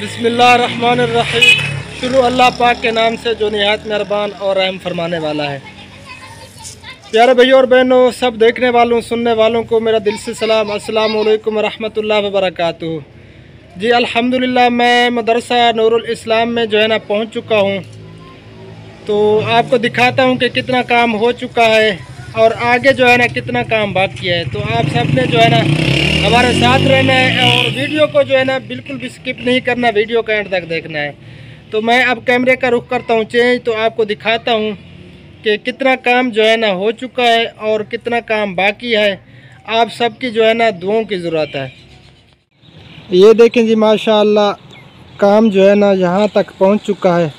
बिस्मिल्लाहिर्रहमानिर्रहीम। शुरू अल्लाह पाक के नाम से जो निहायत मेहरबान और रहम फरमाने वाला है। प्यारे भाइयों और बहनों, सब देखने वालों सुनने वालों को मेरा दिल से सलाम, अस्सलाम वालेकुम रहमतुल्लाहि व बरकातुहू। जी अल्हम्दुलिल्लाह, मैं मदरसा नूरुल इस्लाम में जो है ना पहुंच चुका हूं। तो आपको दिखाता हूं कि कितना काम हो चुका है और आगे जो है ना कितना काम बाकी है। तो आप सब ने जो है ना हमारे साथ रहना है और वीडियो को जो है ना बिल्कुल भी स्किप नहीं करना, वीडियो का एंड तक देखना है। तो मैं अब कैमरे का रुख करता हूँ चेंज, तो आपको दिखाता हूँ कि कितना काम जो है ना हो चुका है और कितना काम बाकी है। आप सबकी जो है ना दुआओं की ज़रूरत है। ये देखें जी, माशाअल्लाह काम जो है ना यहाँ तक पहुँच चुका है।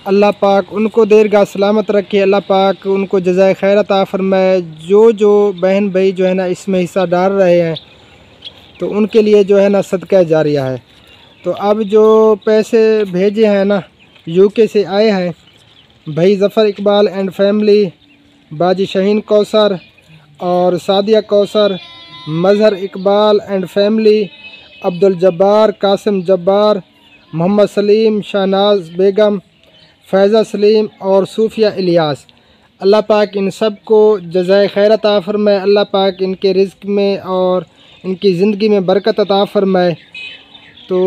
अल्लाह पाक उनको देरगाह सलामत रखे, अल्लाह पाक उनको जज़ाए खैर अता फरमाए। जो बहन भाई जो है ना इसमें हिस्सा डाल रहे हैं तो उनके लिए जो है ना सदका जारिया है। तो अब जो पैसे भेजे हैं ना यूके से आए हैं, भाई ज़फ़र इकबाल एंड फैमिली, बाजी शहीन कौसर और सादिया कौसर, मज़हर इकबाल एंड फैमिली, अब्दुल जब्बार, कासिम जब्बार, मोहम्मद सलीम, शहनाज बेगम, फ़ैज़ा सलीम और सूफिया इलियास। अल्लाह पाक इन सब को जज़ाए खैर अता फरमाए। अल्लाह पाक इनके रिज़्क़ में और इनकी ज़िंदगी में बरकत अता फरमाए। तो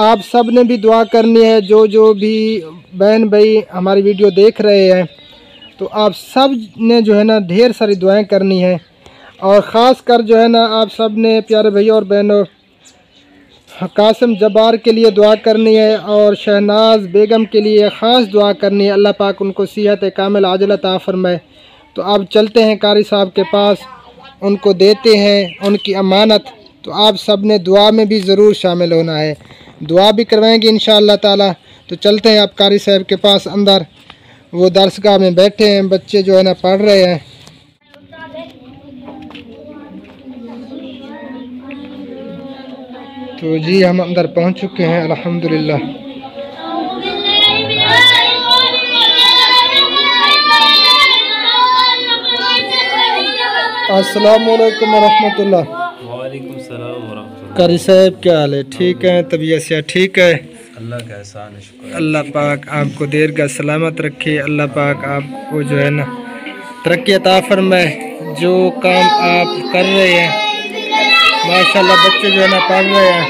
आप सब ने भी दुआ करनी है। जो भी बहन भाई हमारी वीडियो देख रहे हैं, तो आप सब ने जो है ना ढेर सारी दुआएं करनी है। और ख़ास कर जो है ना आप सब ने प्यारे भैया और बहनों कासिम जब्बार के लिए दुआ करनी है और शहनाज बेगम के लिए ख़ास दुआ करनी है। अल्लाह पाक उनको सेहत कामिल आजिल अता फरमाए। तो आप चलते हैं कारी साहब के पास, उनको देते हैं उनकी अमानत। तो आप सब ने दुआ में भी ज़रूर शामिल होना है, दुआ भी करवाएंगे इंशाअल्लाह ताला। तो चलते हैं आप कारी साहब के पास अंदर, वो दरसगाह में बैठे हैं, बच्चे जो है ना पढ़ रहे हैं। तो जी हम अंदर पहुंच चुके हैं अल्हम्दुलिल्लाह। अस्सलामु अलैकुम रहमतुल्लाह। वालेकुम सलाम वरहमतुल्लाह। कारी साहब क्या हाल है? ठीक है, तबीयत से ठीक है? अल्लाह का एहसान है, शुक्र। अल्लाह पाक आपको देर का सलामत रखे, अल्लाह पाक आपको जो है ना तरक्की अता फरमाए। जो काम आप कर रहे हैं माशाल्लाह, बच्चे जो है ना पढ़ रहे हैं।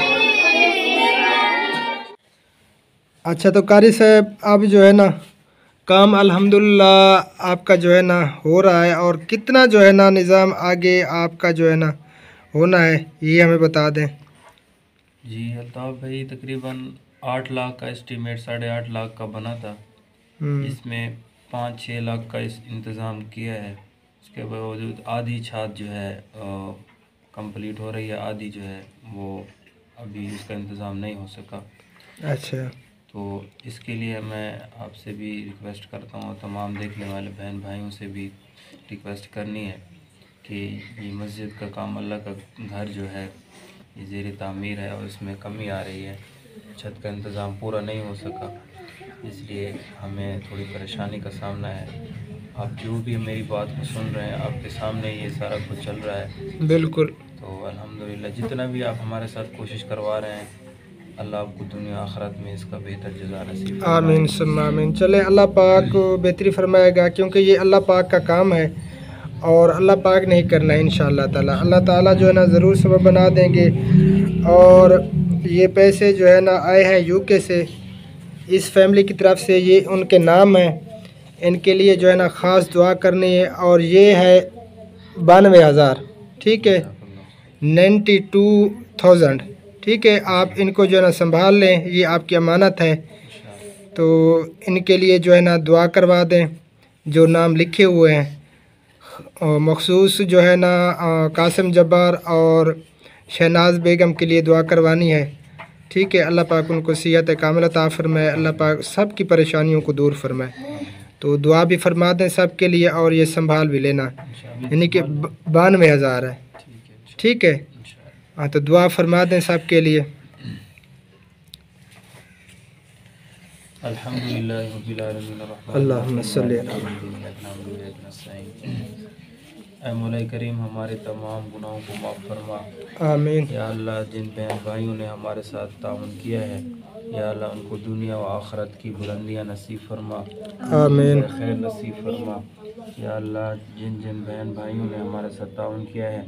अच्छा, तो कारी साहब अब जो है ना काम अल्हम्दुलिल्लाह आपका जो है ना हो रहा है, और कितना जो है ना निज़ाम आगे आपका जो है ना होना है ये हमें बता दें। जी अल्ताफ़ भाई, तकरीबन 8 लाख का एस्टीमेट 8.5 लाख का बना था। इसमें 5-6 लाख का इस इंतज़ाम किया है। उसके बावजूद आधी छत जो है कंप्लीट हो रही है, आधी जो है वो अभी इसका इंतज़ाम नहीं हो सका। अच्छा, तो इसके लिए मैं आपसे भी रिक्वेस्ट करता हूँ, तमाम देखने वाले बहन भाइयों से भी रिक्वेस्ट करनी है कि ये मस्जिद का काम, अल्लाह का घर जो है ये ज़ेर तामीर है और इसमें कमी आ रही है, छत का इंतज़ाम पूरा नहीं हो सका, इसलिए हमें थोड़ी परेशानी का सामना है। आप जो भी मेरी बात को सुन रहे हैं, आपके सामने ये सारा कुछ चल रहा है। बिल्कुल। तो अल्हम्दुलिल्लाह जितना भी आप हमारे साथ कोशिश करवा रहे हैं, अल्लाह आपको दुनिया आखिरत में इसका बेहतर जज़ा नसीब फरमाए। आमीन सुम्मा आमीन। चले, अल्लाह पाक को बेहतरी फरमाएगा, क्योंकि ये अल्लाह पाक का काम है और अल्लाह पाक नहीं करना है इंशाअल्लाह ताला। अल्लाह ताला जो है ना ज़रूर सबब बना देंगे। और ये पैसे जो है ना आए हैं यूके से, इस फैमिली की तरफ से, ये उनके नाम है। इनके लिए जो है ना ख़ास दुआ करनी है। और ये है 92,000, ठीक है, 92,000, ठीक है। आप इनको जो है ना संभाल लें, ये आपकी अमानत है। तो इनके लिए जो है ना दुआ करवा दें जो नाम लिखे हुए हैं। और मखसूस जो है ना कासिम जब्बार और शहनाज बेगम के लिए दुआ करवानी है, ठीक है। अल्लाह पाक उनको सेहत कामिल अता फरमाए, अल्लाह पाक सब की परेशानियों को दूर फरमाए। तो दुआ भी फरमा दें सब के लिए और ये संभाल भी लेना, यानी कि 92,000 है, ठीक है। हाँ, तो दुआ फरमा दें सब के लिए। अल्हम्दुलिल्लाह रब्बिल आलमीन अल्लाहुम्मा सल्ली अला ऐ मौला करीम हमारे तमाम गुनाहों को माफ़ फरमा। आमीन। या अल्लाह जिन बहन भाइयों ने हमारे साथ ताउन किया है या अल्लाह उनको दुनिया व आखिरत की बुलंदियाँ नसीब फरमा, आमीन। खैर नसीब फरमा। या अल्लाह जिन जिन बहन भाइयों ने हमारे साथ ताउन किया है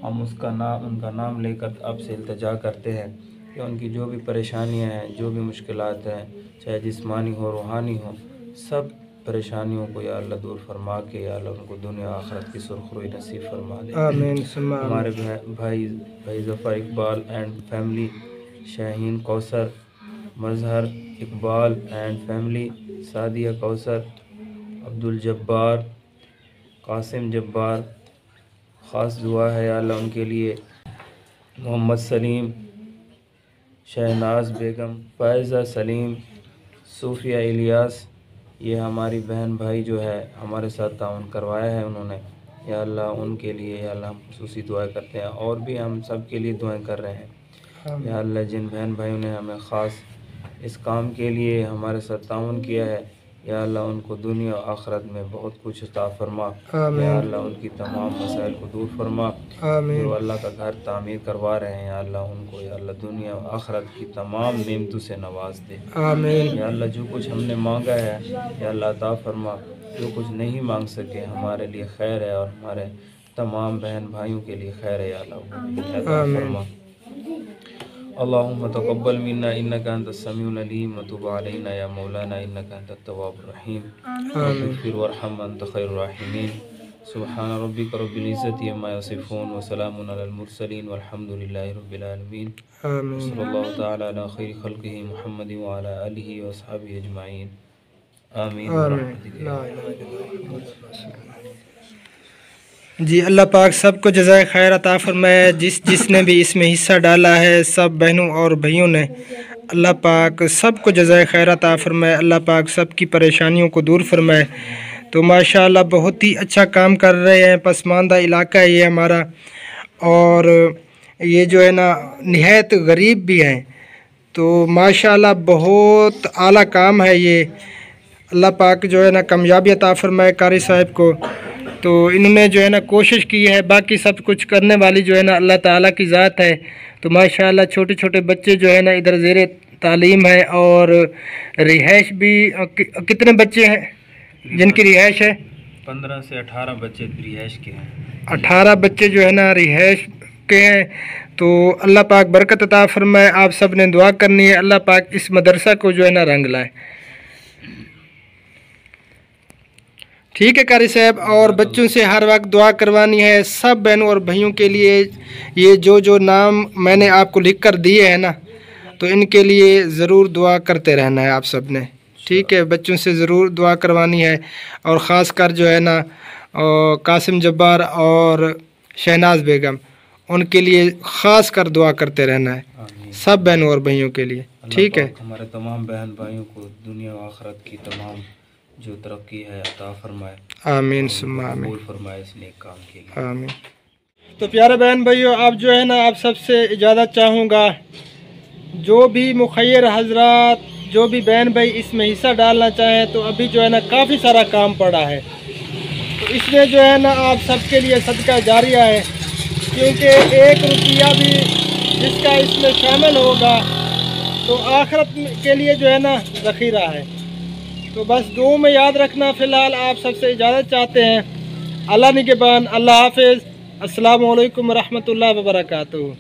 हम उनका नाम लेकर आपसे इल्तिजा करते हैं कि उनकी जो भी परेशानियां हैं, जो भी मुश्किलात हैं, चाहे जिस्मानी हो रूहानी हो, सब परेशानियों को या अल्लाह दूर फरमा के या अल्लाह उनको दुनिया आखिरत की सुरखरुई नसीब फरमा दे। आमीन। हमारे भाई Zafar Iqbal and family, Shaheen Kausar, Mazhar Iqbal and family, Sadia Kausar, Abdul Jabbar, Qasim Jabbar, ख़ास दुआ है या अल्लाह उनके लिए। मोहम्मद सलीम, शहनाज बेगम, फ़ायज़ा सलीम, सूफिया इलियास, ये हमारी बहन भाई जो है हमारे साथ ताउन करवाया है उन्होंने। या अल्लाह उनके लिए या अल्लाह हम खुसूसी दुआ करते हैं और भी हम सब के लिए दुआएं कर रहे हैं। या अल्लाह जिन बहन भाइयों ने हमें ख़ास इस काम के लिए हमारे साथ ताउन किया है या अल्लाह उनको दुनिया और आखिरत में बहुत कुछ अता फरमा। या अल्लाह उनकी तमाम मसाइल को दूर फरमा। जो अल्लाह का घर तामीर करवा रहे हैं या अल्लाह उनको या अल्लाह दुनिया और आखिरत की तमाम नेमतों से नवाज दे। या अल्लाह जो कुछ हमने मांगा है या अल्लाह अता फरमा, जो कुछ नहीं मांग सके हमारे लिए खैर है और हमारे तमाम बहन भाइयों के लिए खैर है या अल्लाह अता फरमा। अल्लाहुम्मा तक़ब्बल मिन्ना इन्नका अंतस समीउल अलीम व तुब अलैना या मौलाना इन्नका अंतत तव्वाबुर रहीम वग़फ़िर वरहम अंत खैरुर राहिमीन। सुब्हान रब्बिका रब्बिल इज़्ज़ति अम्मा यसिफ़ून व सलामुन अलल मुरसलीन वल्हम्दुलिल्लाहि रब्बिल आलमीन। सल्लल्लाहु तआला अला खैरि खल्क़िही मुहम्मदिन व अला आलिहि व अस्हाबिहि अजमाइन। आमीन। जी अल्लाह पाक सबको जज़ाए खैर अता फरमाए। जिसने भी इसमें हिस्सा डाला है, सब बहनों और भाइयों ने, अल्लाह पाक सबको जज़ाए खैर अता फरमाए। अल्लाह पाक सबकी परेशानियों को दूर फरमाए। तो माशाअल्लाह बहुत ही अच्छा काम कर रहे हैं। पसमानदा इलाका है ये हमारा और ये जो है ना निहायत गरीब भी हैं। तो माशाअल्लाह बहुत आला काम है ये। अल्लाह पाक जो है ना कामयाबी अता फरमाए कारी साहब को। तो इन्होंने जो है ना कोशिश की है, बाकी सब कुछ करने वाली जो है ना अल्लाह ताला की ज़ात है। तो माशाअल्लाह छोटे छोटे बच्चे जो है ना इधर ज़ेरे तालीम है और रिहाइश भी। कितने बच्चे हैं जिनकी रिहाइश है? 15 से 18 बच्चे रिहाइश के हैं। 18 बच्चे जो है ना रिहाइश के हैं। तो अल्लाह पाक बरकत अता फरमाए। आप सब ने दुआ करनी है, अल्लाह पाक इस मदरसा को जो है ना रंग लाए। ठीक है कारी साहब। और बच्चों से हर वक्त दुआ करवानी है सब बहनों और भाइयों के लिए। ये जो नाम मैंने आपको लिख कर दिए हैं ना, तो इनके लिए ज़रूर दुआ करते रहना है आप सब ने। ठीक है, बच्चों से ज़रूर दुआ करवानी है और ख़ास कर जो है ना कासिम जब्बार और शहनाज बेगम, उनके लिए ख़ास कर दुआ करते रहना है सब बहनों और भाइयों के लिए। ठीक है, हमारे तमाम बहन भाइयों को दुनिया और आखिरत की तमाम जो तरक्की है अता फरमाए। आमीन सुम्मा आमीन फरमाए इस नेक काम के लिए। आमीन। तो प्यारे बहन भाइयों, आप जो है ना आप सबसे इजाज़त चाहूँगा, जो भी मुखैर हजरात, जो भी बहन भाई इसमें हिस्सा डालना चाहें तो अभी जो है ना काफ़ी सारा काम पड़ा है। तो इसमें जो है ना आप सबके लिए सदका जारिया है, क्योंकि 1 रुपया भी जिसका इसमें शामिल होगा तो आखिरत के लिए जो है ना ज़ख़ीरा है। तो बस दुआ में याद रखना। फ़िलहाल आप सबसे इजाज़त चाहते हैं। अल्लाह निगहबान। अल्लाह हाफ़िज़। अस्सलामु अलैकुम रहमतुल्लाहि व बरकातुहू।